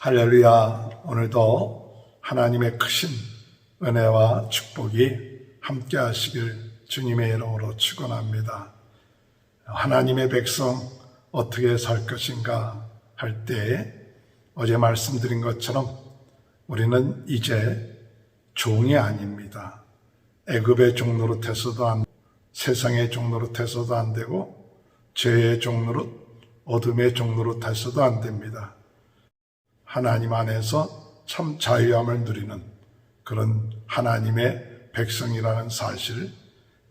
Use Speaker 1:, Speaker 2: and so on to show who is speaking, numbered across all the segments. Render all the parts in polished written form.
Speaker 1: 할렐루야. 오늘도 하나님의 크신 은혜와 축복이 함께 하시길 주님의 이름으로 축원합니다. 하나님의 백성 어떻게 살 것인가 할 때 어제 말씀드린 것처럼 우리는 이제 종이 아닙니다. 애굽의 종노릇 해서도 안 되고 세상의 종노릇 해서도 안 되고 죄의 종노릇, 어둠의 종노릇 해서도 안 됩니다. 하나님 안에서 참 자유함을 누리는 그런 하나님의 백성이라는 사실을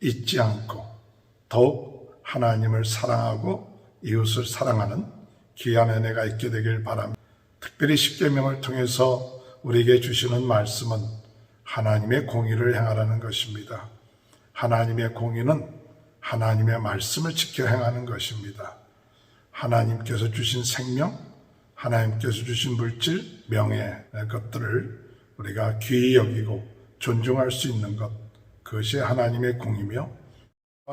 Speaker 1: 잊지 않고 더욱 하나님을 사랑하고 이웃을 사랑하는 귀한 은혜가 있게 되길 바랍니다. 특별히 십계명을 통해서 우리에게 주시는 말씀은 하나님의 공의를 행하라는 것입니다. 하나님의 공의는 하나님의 말씀을 지켜 행하는 것입니다. 하나님께서 주신 생명, 하나님께서 주신 물질, 명예 것들을 우리가 귀히 여기고 존중할 수 있는 것, 그것이 하나님의 공이며,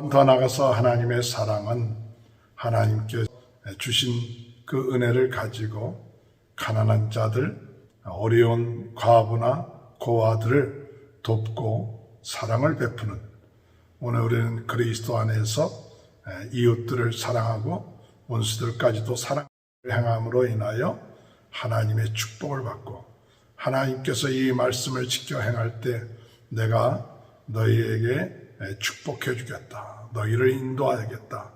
Speaker 1: 더 나아가서 하나님의 사랑은 하나님께서 주신 그 은혜를 가지고 가난한 자들, 어려운 과부나 고아들을 돕고 사랑을 베푸는, 오늘 우리는 그리스도 안에서 이웃들을 사랑하고 원수들까지도 사랑을 행함으로 인하여 하나님의 축복을 받고, 하나님께서 이 말씀을 지켜 행할 때 내가 너희에게 축복해 주겠다, 너희를 인도하겠다,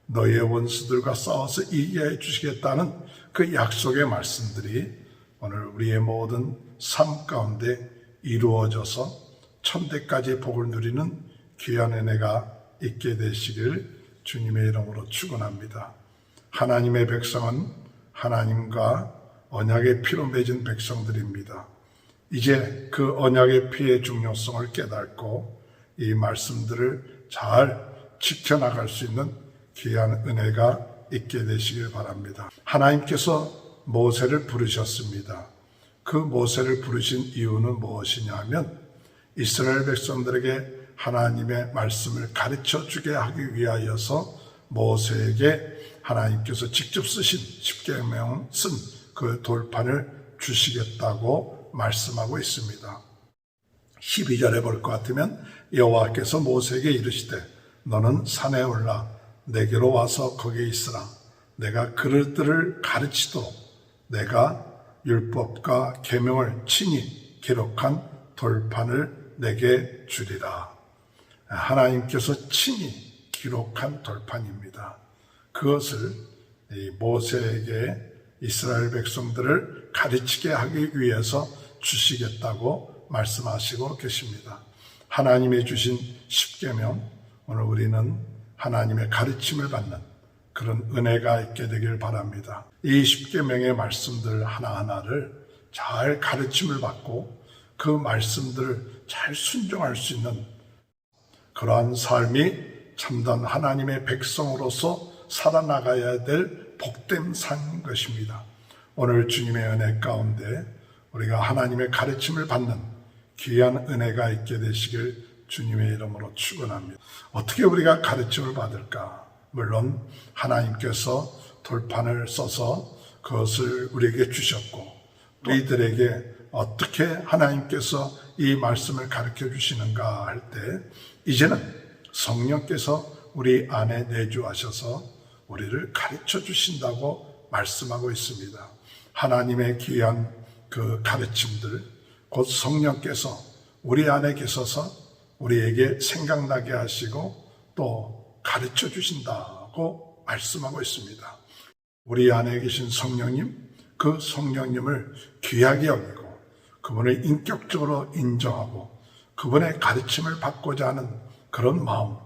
Speaker 1: 너희의 원수들과 싸워서 이기게 해 주시겠다는 그 약속의 말씀들이 오늘 우리의 모든 삶 가운데 이루어져서 천대까지 복을 누리는 귀한 은혜가 있게 되시길 주님의 이름으로 축원합니다. 하나님의 백성은 하나님과 언약의 피로 맺은 백성들입니다. 이제 그 언약의 피의 중요성을 깨닫고 이 말씀들을 잘 지켜나갈 수 있는 귀한 은혜가 있게 되시길 바랍니다. 하나님께서 모세를 부르셨습니다. 그 모세를 부르신 이유는 무엇이냐면 이스라엘 백성들에게 하나님의 말씀을 가르쳐 주게 하기 위하여서 모세에게 하나님께서 직접 쓰신 십계명 쓴 그 돌판을 주시겠다고 말씀하고 있습니다. 12절에 볼 것 같으면 여호와께서 모세에게 이르시되 너는 산에 올라 내게로 와서 거기에 있으라. 내가 그들을 가르치도록 내가 율법과 계명을 친히 기록한 돌판을 내게 주리라. 하나님께서 친히 기록한 돌판입니다. 그것을 모세에게 이스라엘 백성들을 가르치게 하기 위해서 주시겠다고 말씀하시고 계십니다. 하나님의 주신 십계명, 오늘 우리는 하나님의 가르침을 받는 그런 은혜가 있게 되길 바랍니다. 이 십계명의 말씀들 하나하나를 잘 가르침을 받고 그 말씀들을 잘 순종할 수 있는 그러한 삶이 참된 하나님의 백성으로서 살아나가야 될 복된 삶인 것입니다. 오늘 주님의 은혜 가운데 우리가 하나님의 가르침을 받는 귀한 은혜가 있게 되시길 주님의 이름으로 축원합니다. 어떻게 우리가 가르침을 받을까? 물론 하나님께서 돌판을 써서 그것을 우리에게 주셨고, 우리들에게 어떻게 하나님께서 이 말씀을 가르쳐 주시는가 할 때 이제는 성령께서 우리 안에 내주하셔서 우리를 가르쳐 주신다고 말씀하고 있습니다. 하나님의 귀한 그 가르침들, 곧 성령께서 우리 안에 계셔서 우리에게 생각나게 하시고 또 가르쳐 주신다고 말씀하고 있습니다. 우리 안에 계신 성령님, 그 성령님을 귀하게 여기고 그분을 인격적으로 인정하고 그분의 가르침을 받고자 하는 그런 마음,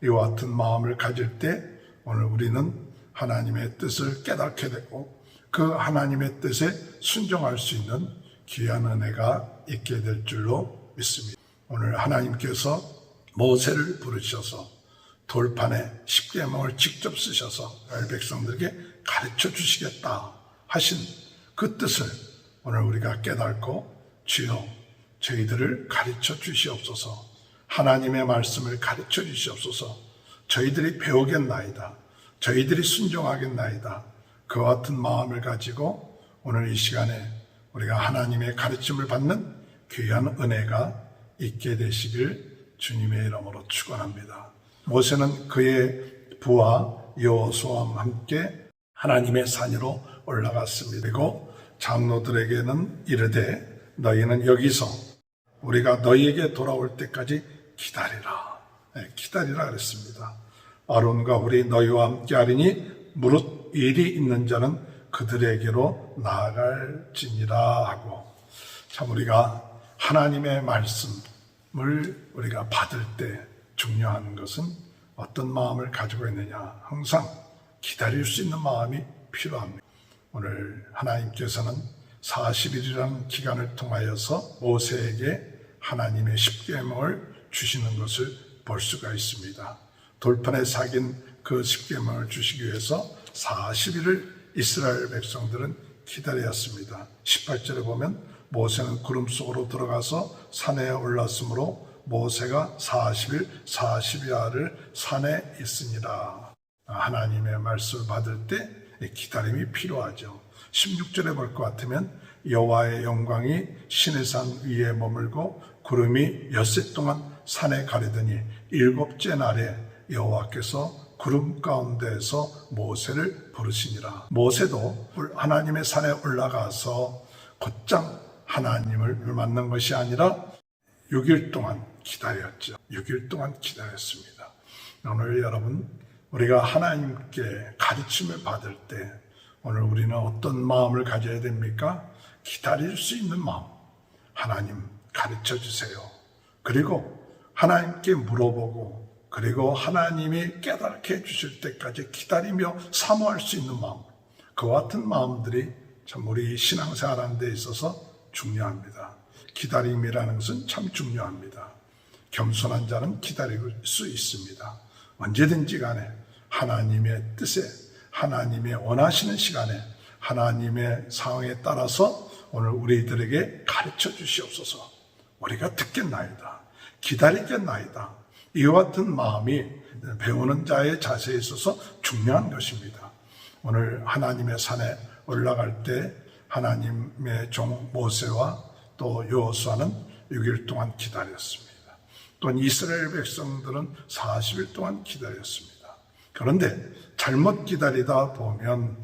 Speaker 1: 이와 같은 마음을 가질 때 오늘 우리는 하나님의 뜻을 깨닫게 되고 그 하나님의 뜻에 순종할 수 있는 귀한 은혜가 있게 될 줄로 믿습니다. 오늘 하나님께서 모세를 부르셔서 돌판에 십계명을 직접 쓰셔서 이스라엘 백성들에게 가르쳐 주시겠다 하신 그 뜻을 오늘 우리가 깨닫고 주여 저희들을 가르쳐 주시옵소서, 하나님의 말씀을 가르쳐 주시옵소서, 저희들이 배우겠나이다, 저희들이 순종하겠나이다, 그와 같은 마음을 가지고 오늘 이 시간에 우리가 하나님의 가르침을 받는 귀한 은혜가 있게 되시길 주님의 이름으로 축원합니다. 모세는 그의 부하 여호수아와 함께 하나님의 산 위로 올라갔습니다. 그리고 장로들에게는 이르되 너희는 여기서 우리가 너희에게 돌아올 때까지 기다리라. 기다리라 그랬습니다. 아론과 홀이 너희와 함께 하리니 무릇 일이 있는 자는 그들에게로 나아갈지니라 하고, 참 우리가 하나님의 말씀을 우리가 받을 때 중요한 것은 어떤 마음을 가지고 있느냐, 항상 기다릴 수 있는 마음이 필요합니다. 오늘 하나님께서는 40일이라는 기간을 통하여서 모세에게 하나님의 십계명을 주시는 것을 볼 수가 있습니다. 돌판에 새긴 그 십계명을 주시기 위해서 40일을 이스라엘 백성들은 기다렸습니다. 18절에 보면 모세는 구름 속으로 들어가서 산에 올랐으므로 모세가 40일 40야를 산에 있으니라. 하나님의 말씀을 받을 때 기다림이 필요하죠. 16절에 볼 것 같으면 여호와의 영광이 시내산 위에 머물고 구름이 엿새 동안 산에 가리더니 일곱째 날에 여호와께서 구름 가운데에서 모세를 부르시니라. 모세도 하나님의 산에 올라가서 곧장 하나님을 만난 것이 아니라 6일 동안 기다렸죠. 6일 동안 기다렸습니다. 오늘 여러분, 우리가 하나님께 가르침을 받을 때 오늘 우리는 어떤 마음을 가져야 됩니까? 기다릴 수 있는 마음. 하나님 가르쳐 주세요. 그리고 하나님께 물어보고, 그리고 하나님이 깨닫게 해주실 때까지 기다리며 사모할 수 있는 마음, 그와 같은 마음들이 참 우리 신앙생활하는 데 있어서 중요합니다. 기다림이라는 것은 참 중요합니다. 겸손한 자는 기다릴 수 있습니다. 언제든지 간에 하나님의 뜻에, 하나님의 원하시는 시간에, 하나님의 상황에 따라서 오늘 우리들에게 가르쳐 주시옵소서. 우리가 듣겠나이다, 기다리겠나이다. 이와 같은 마음이 배우는 자의 자세에 있어서 중요한 것입니다. 오늘 하나님의 산에 올라갈 때 하나님의 종 모세와 또 여호수아는 6일 동안 기다렸습니다. 또 이스라엘 백성들은 40일 동안 기다렸습니다. 그런데 잘못 기다리다 보면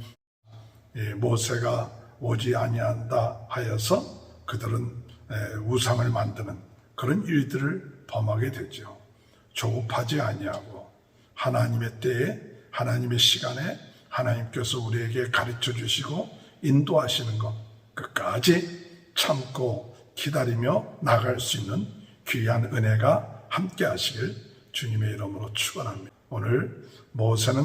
Speaker 1: 모세가 오지 아니한다 하여서 그들은 우상을 만드는 그런 일들을 범하게 되죠. 조급하지 아니하고 하나님의 때에, 하나님의 시간에 하나님께서 우리에게 가르쳐 주시고 인도하시는 것 끝까지 참고 기다리며 나갈 수 있는 귀한 은혜가 함께 하시길 주님의 이름으로 축원합니다. 오늘 모세는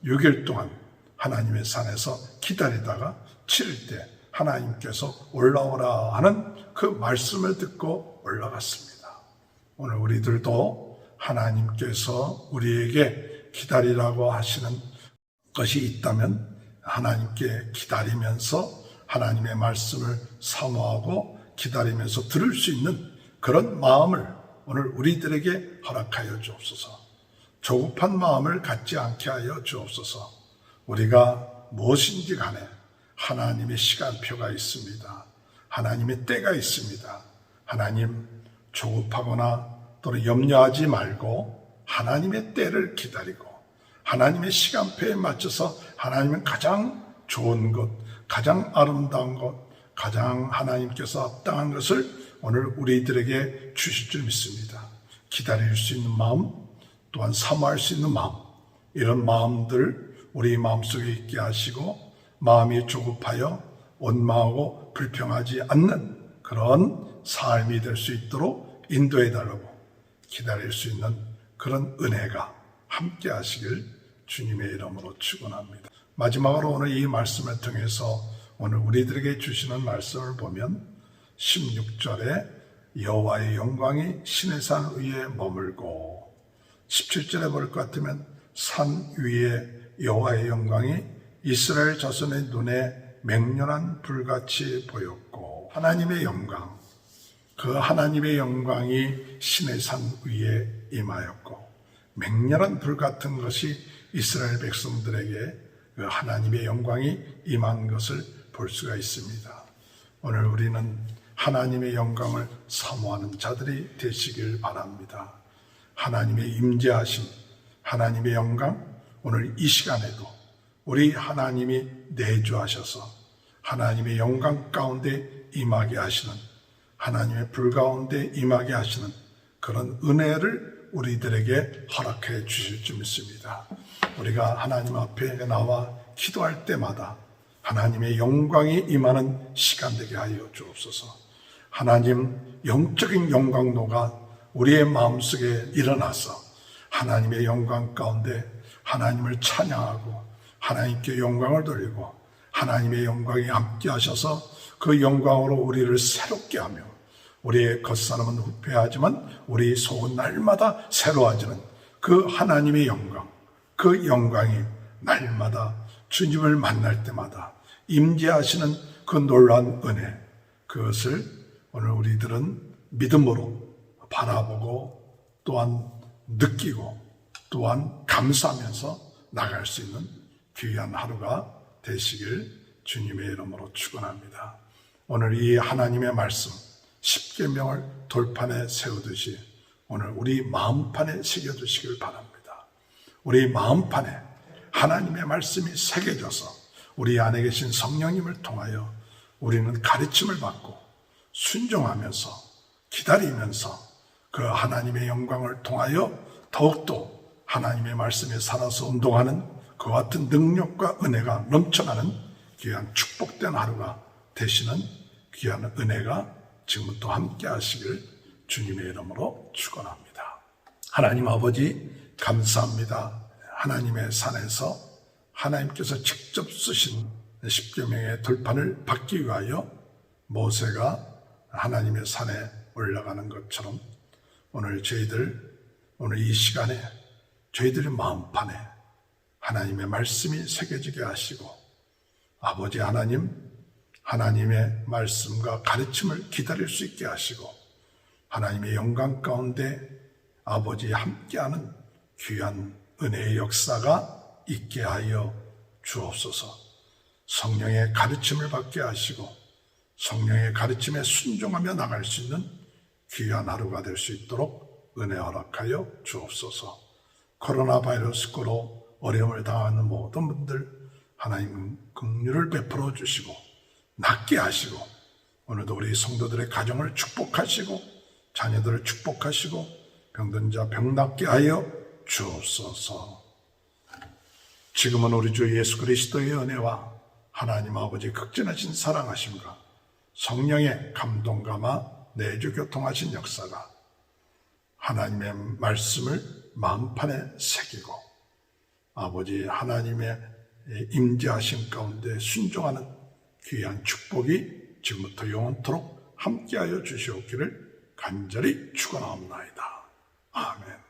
Speaker 1: 6일 동안 하나님의 산에서 기다리다가 7일 때 하나님께서 올라오라 하는 그 말씀을 듣고 올라갔습니다. 오늘 우리들도 하나님께서 우리에게 기다리라고 하시는 것이 있다면 하나님께 기다리면서 하나님의 말씀을 사모하고 기다리면서 들을 수 있는 그런 마음을 오늘 우리들에게 허락하여 주옵소서. 조급한 마음을 갖지 않게 하여 주옵소서. 우리가 무엇인지 간에 하나님의 시간표가 있습니다. 하나님의 때가 있습니다. 하나님, 조급하거나 또는 염려하지 말고 하나님의 때를 기다리고 하나님의 시간표에 맞춰서 하나님은 가장 좋은 것, 가장 아름다운 것, 가장 하나님께서 합당한 것을 오늘 우리들에게 주실 줄 믿습니다. 기다릴 수 있는 마음, 또한 사모할 수 있는 마음, 이런 마음들 우리 마음속에 있게 하시고 마음이 조급하여 원망하고 불평하지 않는 그런 삶이 될 수 있도록 인도해 달라고 기다릴 수 있는 그런 은혜가 함께 하시길 주님의 이름으로 축원합니다. 마지막으로 오늘 이 말씀을 통해서 오늘 우리들에게 주시는 말씀을 보면 16절에 여호와의 영광이 시내산 위에 머물고, 17절에 볼 것 같으면 산 위에 여호와의 영광이 이스라엘 자손의 눈에 맹렬한 불같이 보였고, 하나님의 영광, 그 하나님의 영광이 시내산 위에 임하였고 맹렬한 불 같은 것이 이스라엘 백성들에게 그 하나님의 영광이 임한 것을 볼 수가 있습니다. 오늘 우리는 하나님의 영광을 사모하는 자들이 되시길 바랍니다. 하나님의 임재하심, 하나님의 영광, 오늘 이 시간에도 우리 하나님이 내주하셔서 하나님의 영광 가운데 임하게 하시는, 하나님의 불 가운데 임하게 하시는 그런 은혜를 우리들에게 허락해 주실 줄 믿습니다. 우리가 하나님 앞에 나와 기도할 때마다 하나님의 영광이 임하는 시간 되게 하여 주옵소서. 하나님 영적인 영광로가 우리의 마음속에 일어나서 하나님의 영광 가운데 하나님을 찬양하고 하나님께 영광을 돌리고 하나님의 영광이 함께 하셔서 그 영광으로 우리를 새롭게 하며 우리의 겉사람은 후패하지만 우리 속은 날마다 새로워지는 그 하나님의 영광, 그 영광이 날마다 주님을 만날 때마다 임재하시는 그 놀라운 은혜, 그것을 오늘 우리들은 믿음으로 바라보고 또한 느끼고 또한 감사하면서 나갈 수 있는 귀한 하루가 되시길 주님의 이름으로 축원합니다. 오늘 이 하나님의 말씀 10계명을 돌판에 세우듯이 오늘 우리 마음판에 새겨두시길 바랍니다. 우리 마음판에 하나님의 말씀이 새겨져서 우리 안에 계신 성령님을 통하여 우리는 가르침을 받고 순종하면서 기다리면서 그 하나님의 영광을 통하여 더욱더 하나님의 말씀에 살아서 운동하는 그 같은 능력과 은혜가 넘쳐나는 귀한 축복된 하루가 되시는 귀한 은혜가 지금부터 함께 하시길 주님의 이름으로 축원합니다. 하나님 아버지 감사합니다. 하나님의 산에서 하나님께서 직접 쓰신 10계명의 돌판을 받기 위하여 모세가 하나님의 산에 올라가는 것처럼 오늘 이 시간에 저희들의 마음판에 하나님의 말씀이 새겨지게 하시고 아버지 하나님, 하나님의 말씀과 가르침을 기다릴 수 있게 하시고 하나님의 영광 가운데 아버지 함께하는 귀한 은혜의 역사가 있게 하여 주옵소서. 성령의 가르침을 받게 하시고 성령의 가르침에 순종하며 나갈 수 있는 귀한 하루가 될 수 있도록 은혜 허락하여 주옵소서. 코로나 바이러스로 어려움을 당하는 모든 분들 하나님 긍휼을 베풀어 주시고 낫게 하시고 오늘도 우리 성도들의 가정을 축복하시고 자녀들을 축복하시고 병든 자 병 낫게 하여 주옵소서. 지금은 우리 주 예수 그리스도의 은혜와 하나님 아버지 극진하신 사랑하심과 성령의 감동감화 내주 교통하신 역사가 하나님의 말씀을 마음판에 새기고 아버지 하나님의 임재하신 가운데 순종하는 귀한 축복이 지금부터 영원토록 함께하여 주시옵기를 간절히 축원하옵나이다. 아멘.